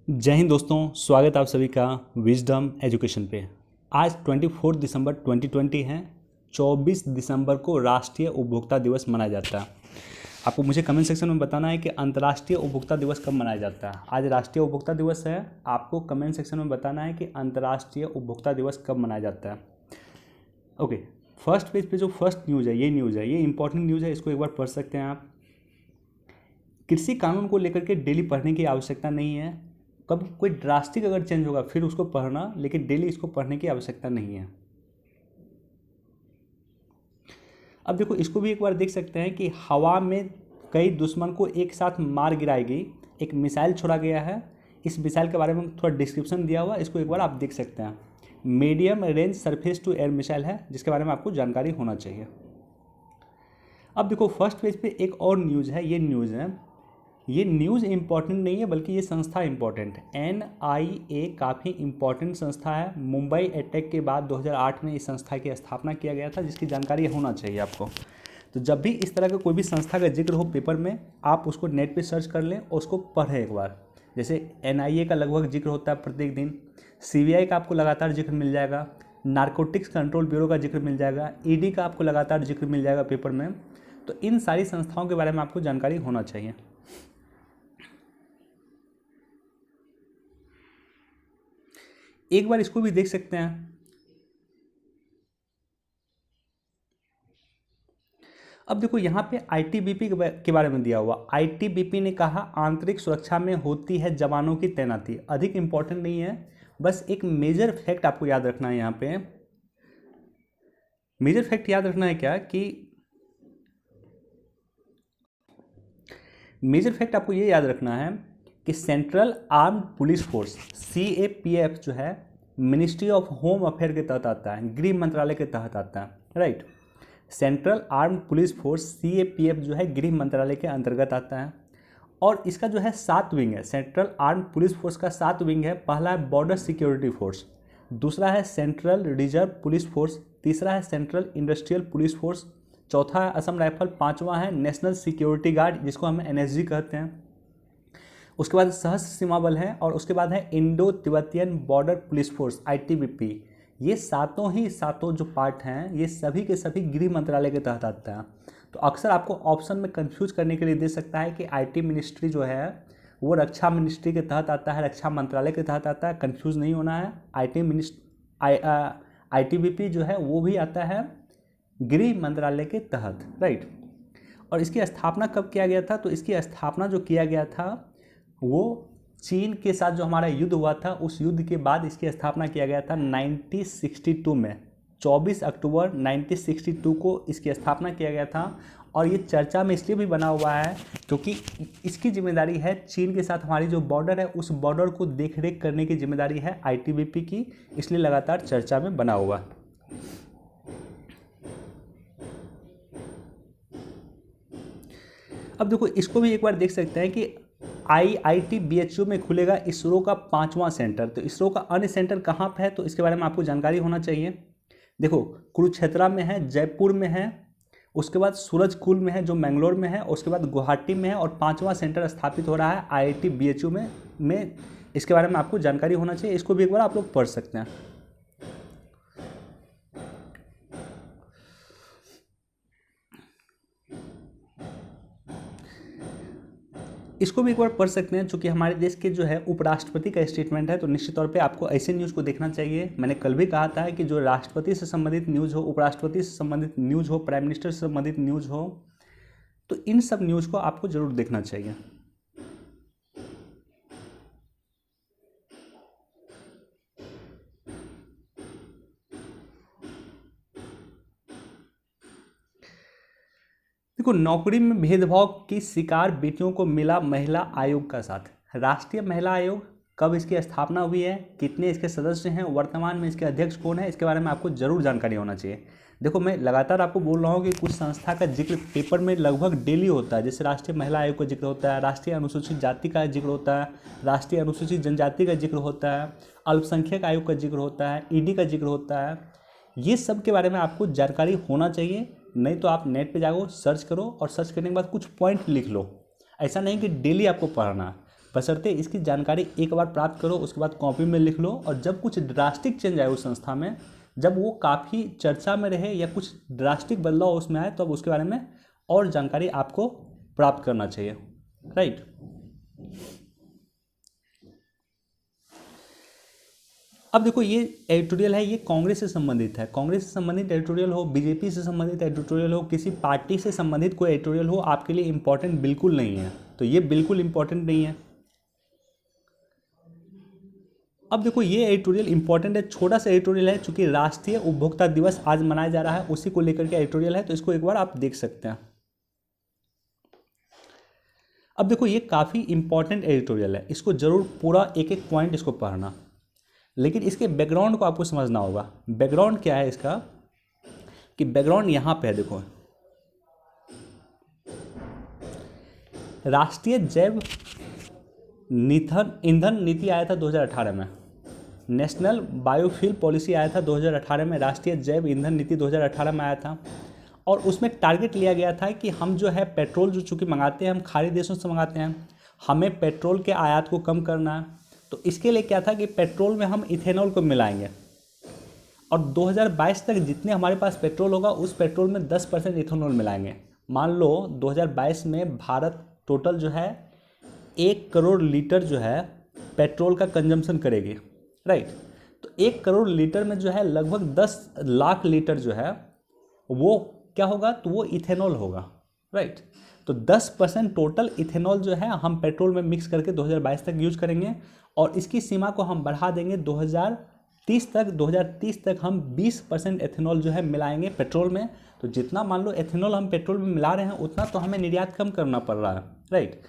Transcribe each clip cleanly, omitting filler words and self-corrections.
जय हिंद दोस्तों, स्वागत है आप सभी का विजडम एजुकेशन पे। आज 24 दिसंबर 2020 है। 24 दिसंबर को राष्ट्रीय उपभोक्ता दिवस मनाया जाता है। आपको मुझे कमेंट सेक्शन में बताना है कि अंतर्राष्ट्रीय उपभोक्ता दिवस कब मनाया जाता है। आज राष्ट्रीय उपभोक्ता दिवस है। आपको कमेंट सेक्शन में बताना है कि अंतर्राष्ट्रीय उपभोक्ता दिवस कब मनाया जाता है। ओके, फर्स्ट पेज पे जो फर्स्ट न्यूज़ है, ये इंपॉर्टेंट न्यूज़ है। इसको एक बार पढ़ सकते हैं आप। कृषि कानून को लेकर के डेली पढ़ने की आवश्यकता नहीं है। कब कोई ड्रास्टिक अगर चेंज होगा फिर उसको पढ़ना, लेकिन डेली इसको पढ़ने की आवश्यकता नहीं है। अब देखो, इसको भी एक बार देख सकते हैं कि हवा में कई दुश्मन को एक साथ मार गिराएगी। एक मिसाइल छोड़ा गया है। इस मिसाइल के बारे में थोड़ा डिस्क्रिप्शन दिया हुआ है, इसको एक बार आप देख सकते हैं। Medium range surface to air missile है, जिसके बारे में आपको जानकारी होना चाहिए। अब देखो, फर्स्ट पेज पे एक और न्यूज़ है। ये न्यूज़ इंपॉर्टेंट नहीं है, बल्कि ये संस्था इंपॉर्टेंट है। NIA काफ़ी इंपॉर्टेंट संस्था है। मुंबई अटैक के बाद 2008 में इस संस्था की स्थापना किया गया था, जिसकी जानकारी होना चाहिए आपको। तो जब भी इस तरह का कोई भी संस्था का जिक्र हो पेपर में, आप उसको नेट पे सर्च कर लें और उसको पढ़ें एक बार। जैसे NIA का लगभग जिक्र होता है प्रत्येक दिन। CBI का आपको लगातार जिक्र मिल जाएगा। नारकोटिक्स कंट्रोल ब्यूरो का जिक्र मिल जाएगा। ED का आपको लगातार जिक्र मिल जाएगा पेपर में। तो इन सारी संस्थाओं के बारे में आपको जानकारी होना चाहिए। एक बार इसको भी देख सकते हैं। अब देखो, यहाँ पे ITBP के बारे में दिया हुआ। ITBP ने कहा आंतरिक सुरक्षा में होती है जवानों की तैनाती। अधिक इंपॉर्टेंट नहीं है, बस एक मेजर फैक्ट आपको याद रखना है। यहाँ पे मेजर फैक्ट याद रखना है क्या कि मेजर फैक्ट आपको ये याद रखना है कि central armed police force CAPF जो है, मिनिस्ट्री ऑफ होम अफेयर के तहत आता है, गृह मंत्रालय के तहत आता है, right. Central armed police force CAPF जो है गृह मंत्रालय के अंतर्गत आता है। और इसका जो है 7 विंग है। सेंट्रल आर्म्ड पुलिस फोर्स का 7 विंग है। पहला है बॉर्डर सिक्योरिटी फोर्स, दूसरा है सेंट्रल रिजर्व पुलिस फोर्स, तीसरा है सेंट्रल इंडस्ट्रियल पुलिस फोर्स, चौथा है असम राइफल, पांचवा है नेशनल सिक्योरिटी गार्ड, जिसको हम NSG कहते हैं। उसके बाद सशस्त्र सीमा बल है, और उसके बाद है Indo Tibetan border police force ITBP। ये सातों जो पार्ट हैं, ये सभी के सभी गृह मंत्रालय के तहत आते हैं। तो अक्सर आपको ऑप्शन में कंफ्यूज करने के लिए दे सकता है कि IT मिनिस्ट्री जो है वो रक्षा मिनिस्ट्री के तहत आता है, रक्षा मंत्रालय के तहत आता है। कंफ्यूज नहीं होना है। ITBP जो है वो भी आता है गृह मंत्रालय के तहत, राइट। और इसकी स्थापना कब किया गया था? तो इसकी स्थापना जो किया गया था वो चीन के साथ जो हमारा युद्ध हुआ था, उस युद्ध के बाद इसकी स्थापना किया गया था 1962 में। 24 अक्टूबर 1962 को इसकी स्थापना किया गया था। और ये चर्चा में इसलिए भी बना हुआ है क्योंकि इसकी जिम्मेदारी है चीन के साथ हमारी जो बॉर्डर है, उस बॉर्डर को देखरेख करने की जिम्मेदारी है ITBP की, इसलिए लगातार चर्चा में बना हुआ। अब देखो, इसको भी एक बार देख सकते हैं कि IIT BHU में खुलेगा इसरो का 5वां सेंटर। तो इसरो का अन्य सेंटर कहाँ पे है, तो इसके बारे में आपको जानकारी होना चाहिए। देखो, कुरुक्षेत्रा में है, जयपुर में है, उसके बाद सूरजकुंड में है जो मैंगलोर में है, उसके बाद गुवाहाटी में है, और 5वां सेंटर स्थापित हो रहा है IIT BHU में। इसके बारे में आपको जानकारी होना चाहिए। इसको भी एक बार आप लोग पढ़ सकते हैं। इसको भी एक बार पढ़ सकते हैं। चूँकि हमारे देश के जो है उपराष्ट्रपति का स्टेटमेंट है, तो निश्चित तौर पे आपको ऐसे न्यूज़ को देखना चाहिए। मैंने कल भी कहा था कि जो राष्ट्रपति से संबंधित न्यूज़ हो, उपराष्ट्रपति से संबंधित न्यूज़ हो, प्राइम मिनिस्टर से संबंधित न्यूज़ हो, तो इन सब न्यूज़ को आपको ज़रूर देखना चाहिए। देखो, नौकरी में भेदभाव की शिकार बेटियों को मिला महिला आयोग का साथ। राष्ट्रीय महिला आयोग, कब इसकी स्थापना हुई है, कितने इसके सदस्य हैं, वर्तमान में इसके अध्यक्ष कौन है, इसके बारे में आपको जरूर जानकारी होना चाहिए। देखो, मैं लगातार आपको बोल रहा हूँ कि कुछ संस्था का जिक्र पेपर में लगभग डेली होता है। जैसे राष्ट्रीय महिला आयोग का जिक्र होता है, राष्ट्रीय अनुसूचित जाति का जिक्र होता है, राष्ट्रीय अनुसूचित जनजाति का जिक्र होता है, अल्पसंख्यक आयोग का जिक्र होता है, ED का जिक्र होता है। ये सब के बारे में आपको जानकारी होना चाहिए। नहीं तो आप नेट पे जाओ, सर्च करो, और सर्च करने के बाद कुछ पॉइंट लिख लो। ऐसा नहीं कि डेली आपको पढ़ना, बशर्ते इसकी जानकारी एक बार प्राप्त करो, उसके बाद कॉपी में लिख लो, और जब कुछ ड्रास्टिक चेंज आए उस संस्था में, जब वो काफ़ी चर्चा में रहे या कुछ ड्रास्टिक बदलाव उसमें आए, तो अब उसके बारे में और जानकारी आपको प्राप्त करना चाहिए, राइट। अब देखो ये एडिटोरियल है, ये कांग्रेस से संबंधित है। कांग्रेस से संबंधित एडिटोरियल हो, बीजेपी से संबंधित एडिटोरियल हो, किसी पार्टी से संबंधित कोई एडिटोरियल हो, आपके लिए इंपॉर्टेंट बिल्कुल नहीं है। तो ये बिल्कुल इंपॉर्टेंट नहीं है। अब देखो ये एडिटोरियल इंपॉर्टेंट है, छोटा सा एडिटोरियल है, चूंकि राष्ट्रीय उपभोक्ता दिवस आज मनाया जा रहा है, उसी को लेकर के एडिटोरियल है, तो इसको एक बार आप देख सकते हैं। अब देखो ये काफ़ी इंपॉर्टेंट एडिटोरियल है, इसको जरूर पूरा एक एक पॉइंट इसको पढ़ना, लेकिन इसके बैकग्राउंड को आपको समझना होगा। बैकग्राउंड क्या है इसका, कि बैकग्राउंड यहाँ पे है, देखो राष्ट्रीय जैव ईंधन नीति आया था 2018 में, नेशनल बायोफ्यूल पॉलिसी आया था 2018 में, राष्ट्रीय जैव ईंधन नीति 2018 में आया था, और उसमें टारगेट लिया गया था कि हम जो है पेट्रोल जो चूँकि मंगाते हैं, हम खाड़ी देशों से मंगाते हैं, हमें पेट्रोल के आयात को कम करना है। तो इसके लिए क्या था कि पेट्रोल में हम इथेनॉल को मिलाएंगे, और 2022 तक जितने हमारे पास पेट्रोल होगा उस पेट्रोल में 10% इथेनॉल मिलाएंगे। मान लो 2022 में भारत टोटल जो है 1 करोड़ लीटर जो है पेट्रोल का कंजम्पशन करेगी, राइट। तो 1 करोड़ लीटर में जो है लगभग 10 लाख लीटर जो है वो क्या होगा, तो वो इथेनॉल होगा, राइट। तो 10% टोटल इथेनॉल जो है हम पेट्रोल में मिक्स करके 2022 तक यूज करेंगे, और इसकी सीमा को हम बढ़ा देंगे 2030 तक। 2030 तक हम 20% एथेनॉल जो है मिलाएंगे पेट्रोल में। तो जितना मान लो एथेनॉल हम पेट्रोल में मिला रहे हैं, उतना तो हमें निर्यात कम करना पड़ रहा है, राइट।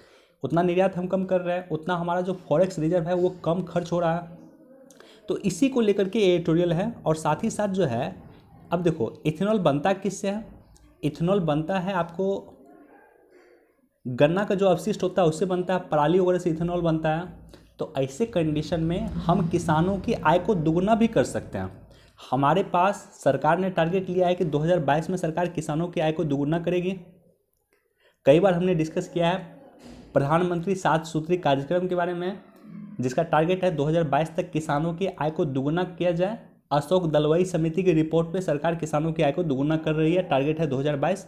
उतना निर्यात हम कम कर रहे हैं, उतना हमारा जो फॉरेक्स रिजर्व है वो कम खर्च हो रहा है। तो इसी को लेकर के एडिटोरियल है। और साथ ही साथ जो है, अब देखो इथेनॉल बनता किससे है, इथेनॉल बनता है आपको गन्ना का जो अवशिष्ट होता है उससे बनता है, पराली वगैरह से इथेनॉल बनता है। तो ऐसे कंडीशन में हम किसानों की आय को दुगना भी कर सकते हैं। हमारे पास सरकार ने टारगेट लिया है कि 2022 में सरकार किसानों की आय को दुगना करेगी। कई बार हमने डिस्कस किया है प्रधानमंत्री 7 सूत्री कार्यक्रम के बारे में, जिसका टारगेट है 2022 तक किसानों की आय को दुगना किया जाए। अशोक दलवाई समिति की रिपोर्ट पे सरकार किसानों की आय को दुगना कर रही है, टारगेट है 2022।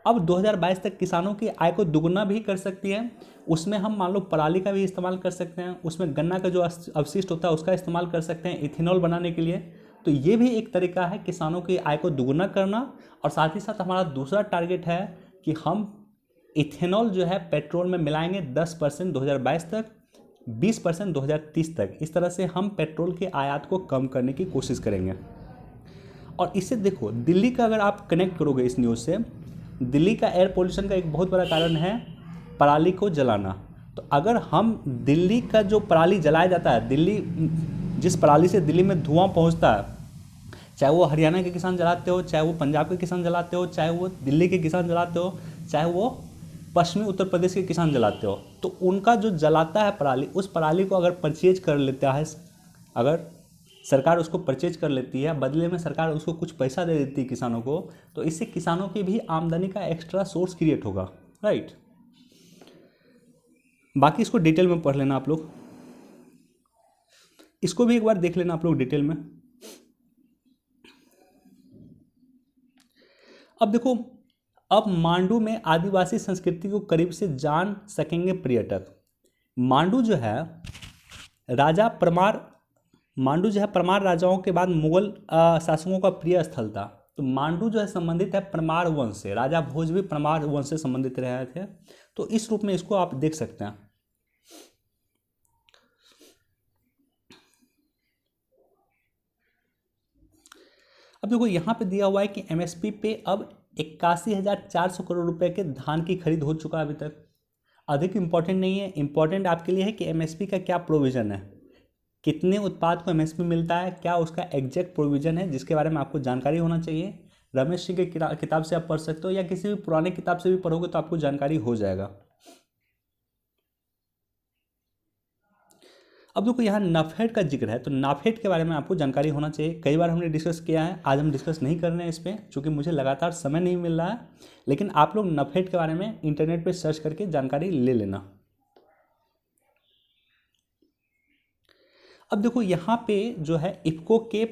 अब 2022 तक किसानों की आय को दुगना भी कर सकती है। उसमें हम मान लो पराली का भी इस्तेमाल कर सकते हैं, उसमें गन्ना का जो अवशिष्ट होता है उसका इस्तेमाल कर सकते हैं इथेनॉल बनाने के लिए। तो ये भी एक तरीका है किसानों की आय को दुगना करना। और साथ ही साथ हमारा दूसरा टारगेट है कि हम इथेनॉल जो है पेट्रोल में मिलाएंगे 10% 2022 तक, 20% 2030 तक। इस तरह से हम पेट्रोल के आयात को कम करने की कोशिश करेंगे। और इससे देखो दिल्ली का अगर आप कनेक्ट करोगे इस न्यूज़ से, दिल्ली का एयर पोल्यूशन का एक बहुत बड़ा कारण है पराली को जलाना। तो अगर हम दिल्ली का जो पराली जलाया जाता है, दिल्ली जिस पराली से दिल्ली में धुआं पहुंचता है, चाहे वो हरियाणा के किसान जलाते हो, चाहे वो पंजाब के किसान जलाते हो, चाहे वो दिल्ली के किसान जलाते हो, चाहे वो पश्चिमी उत्तर प्रदेश के किसान जलाते हो, तो उनका जो जलाता है पराली, उस पराली को अगर परचेज कर लेता है, अगर सरकार उसको परचेज कर लेती है, बदले में सरकार उसको कुछ पैसा दे देती है किसानों को, तो इससे किसानों की भी आमदनी का एक्स्ट्रा सोर्स क्रिएट होगा, राइट। बाकी इसको डिटेल में पढ़ लेना आप लोग, इसको भी एक बार देख लेना आप लोग डिटेल में। अब देखो, अब मांडू में आदिवासी संस्कृति को करीब से जान सकेंगे पर्यटक। मांडू जो है मांडू जो है परमार राजाओं के बाद मुगल शासकों का प्रिय स्थल था। तो मांडू जो है संबंधित है परमार वंश से, राजा भोज भी परमार वंश से संबंधित रहे थे। तो इस रूप में इसको आप देख सकते हैं। अब देखो यहाँ पे दिया हुआ है कि एमएसपी पे अब 81,400 करोड़ रुपए के धान की खरीद हो चुका है अभी तक। अधिक इंपॉर्टेंट नहीं है, इंपॉर्टेंट आपके लिए है कि एमएसपी का क्या प्रोविज़न है, कितने उत्पाद को एमएसपी मिलता है, क्या उसका एग्जैक्ट प्रोविज़न है, जिसके बारे में आपको जानकारी होना चाहिए। रमेश सिंह की किताब से आप पढ़ सकते हो, या किसी भी पुराने किताब से भी पढ़ोगे तो आपको जानकारी हो जाएगा। अब देखो यहाँ नाफेड का जिक्र है, तो नाफेड के बारे में आपको जानकारी होना चाहिए। कई बार हमने डिस्कस किया है, आज हम डिस्कस नहीं कर रहे हैं इस पर, क्योंकि मुझे लगातार समय नहीं मिल रहा है। लेकिन आप लोग नाफेड के बारे में इंटरनेट पे सर्च करके जानकारी ले लेना। अब देखो यहाँ पे जो है इफ्को के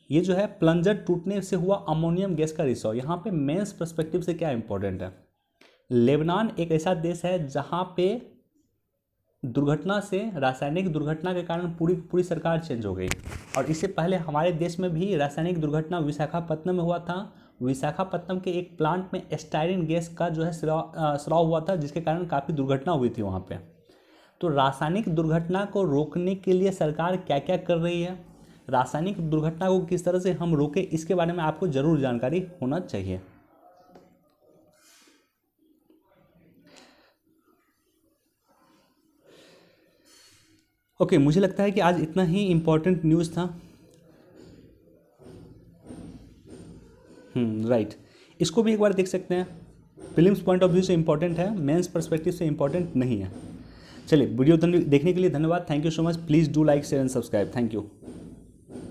ये जो है प्लंजर टूटने से हुआ अमोनियम गैस का रिसाव, यहाँ पे मेंस पर्सपेक्टिव से क्या इंपॉर्टेंट है। लेबनान एक ऐसा देश है जहाँ पे दुर्घटना से, रासायनिक दुर्घटना के कारण पूरी पूरी सरकार चेंज हो गई। और इससे पहले हमारे देश में भी रासायनिक दुर्घटना विशाखापत्तनम में हुआ था। विशाखापत्तनम के एक प्लांट में स्टायरिन गैस का जो है स्राव हुआ था, जिसके कारण काफ़ी दुर्घटना हुई थी वहाँ पे। तो रासायनिक दुर्घटना को रोकने के लिए सरकार क्या क्या कर रही है, रासायनिक दुर्घटना को किस तरह से हम रोकें, इसके बारे में आपको ज़रूर जानकारी होना चाहिए। ओके, मुझे लगता है कि आज इतना ही इम्पोर्टेंट न्यूज़ था। राइट, इसको भी एक बार देख सकते हैं। फिल्म्स पॉइंट ऑफ व्यू से इम्पोर्टेंट है, मेंस पर्सपेक्टिव से इम्पोर्टेंट नहीं है। चलिए, वीडियो देखने के लिए धन्यवाद। Thank you so much. Please do like share and subscribe. Thank you.